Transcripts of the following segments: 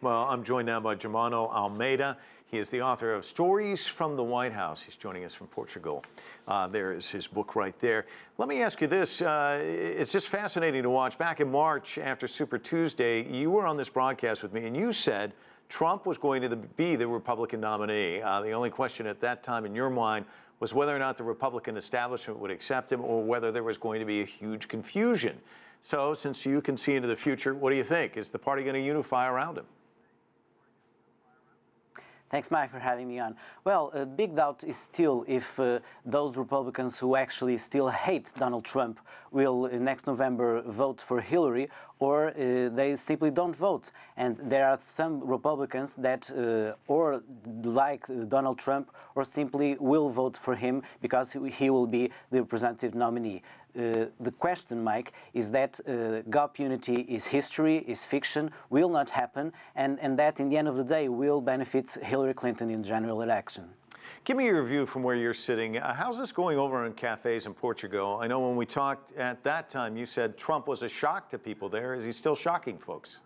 Well, I'm joined now by Germano Almeida. He is the author of Stories from the White House. He's joining us from Portugal. There is his book right there. Let me ask you this. It's just fascinating to watch. Back in March, after Super Tuesday, you were on this broadcast with me, and you said Trump was going to be the Republican nominee. The only question at that time in your mind was whether or not the Republican establishment would accept him or whether there was going to be a huge confusion. So, since you can see into the future, what do you think? Is the party going to unify around him? Thanks, Mike, for having me on. Well, a big doubt is still if those Republicans who actually still hate Donald Trump will next November vote for Hillary, or they simply don't vote. And there are some Republicans that or like Donald Trump or simply will vote for him because he will be the representative nominee. The question, Mike, is that GOP unity is history, is fiction, will not happen, and that in the end of the day will benefit Hillary Clinton in the general election. Give me your view from where you're sitting. How's this going over in cafes in Portugal? I know when we talked at that time, you said Trump was a shock to people there. Is he still shocking folks?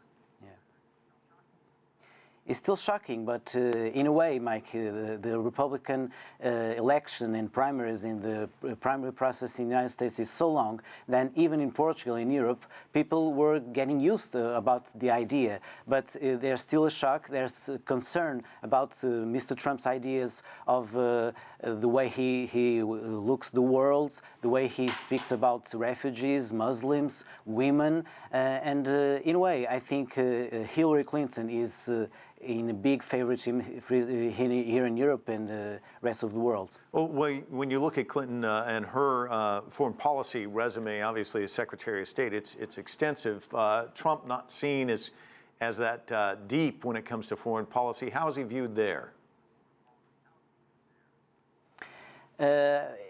It's still shocking, but in a way, Mike, the Republican election and primaries in the primary process in the United States is so long that even in Portugal, in Europe, people were getting used about the idea. But there's still a shock. There's concern about Mr. Trump's ideas of the way he looks the world, the way he speaks about refugees, Muslims, women. And in a way, I think Hillary Clinton is in a big favoritism here in Europe and the rest of the world. Well, when you look at Clinton and her foreign policy resume, obviously as Secretary of State, it's extensive. Trump not seen as that deep when it comes to foreign policy. How is he viewed there?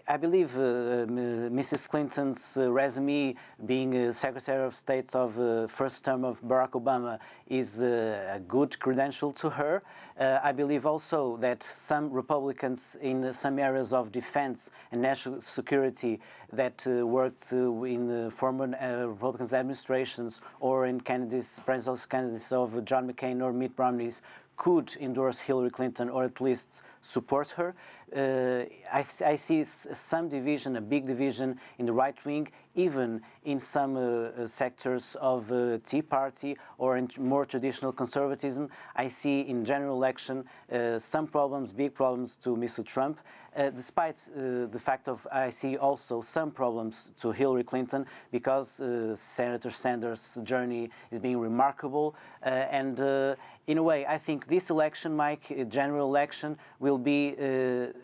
I believe Mrs. Clinton's resume, being Secretary of State of first term of Barack Obama, is a good credential to her. I believe also that some Republicans in some areas of defense and national security that worked in former Republican administrations or in presidential candidates of John McCain or Mitt Romney could endorse Hillary Clinton or at least support her. I see some division, a big division in the right wing, even in some sectors of Tea Party or in more traditional conservatism. I see in general election some problems, big problems to Mr. Trump, despite the fact of I see also some problems to Hillary Clinton because Senator Sanders' journey is being remarkable and in a way, I think this election, Mike, general election, will be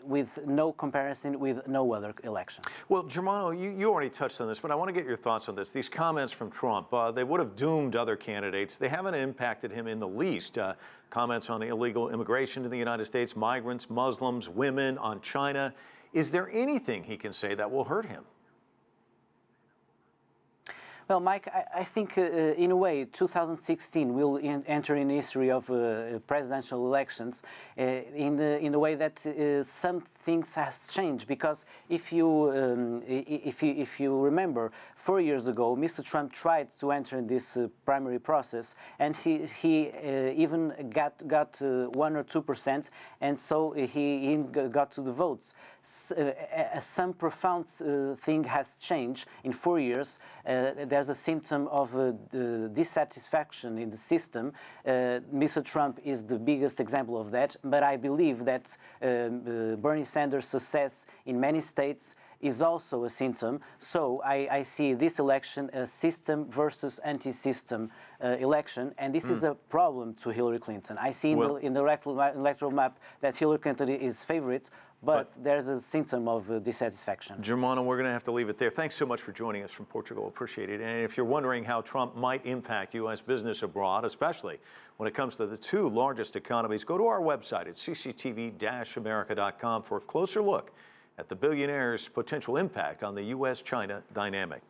with no comparison with no other election. Well, Germano, you already touched on this, but I want to get your thoughts on this. These comments from Trump, they would have doomed other candidates. They haven't impacted him in the least. Comments on illegal immigration to the United States, migrants, Muslims, women, on China. Is there anything he can say that will hurt him? Well, Mike, I think in a way 2016 will enter in history of presidential elections in the way that some things has changed. Because if you remember, 4 years ago, Mr. Trump tried to enter in this primary process, and he even got 1 or 2%, and so he got to the votes. Some profound thing has changed in 4 years. There's a symptom of dissatisfaction in the system. Mr. Trump is the biggest example of that, but I believe that Bernie Sanders' success in many states is also a symptom. So I see this election a system versus anti-system election, and this is a problem to Hillary Clinton. I see in the electoral map that Hillary Clinton is favorite, but there's a symptom of dissatisfaction. Germano, we're going to have to leave it there. Thanks so much for joining us from Portugal. Appreciate it. And if you're wondering how Trump might impact U.S. business abroad, especially when it comes to the two largest economies, go to our website at cctv-america.com for a closer look at the billionaire's potential impact on the U.S.-China dynamic.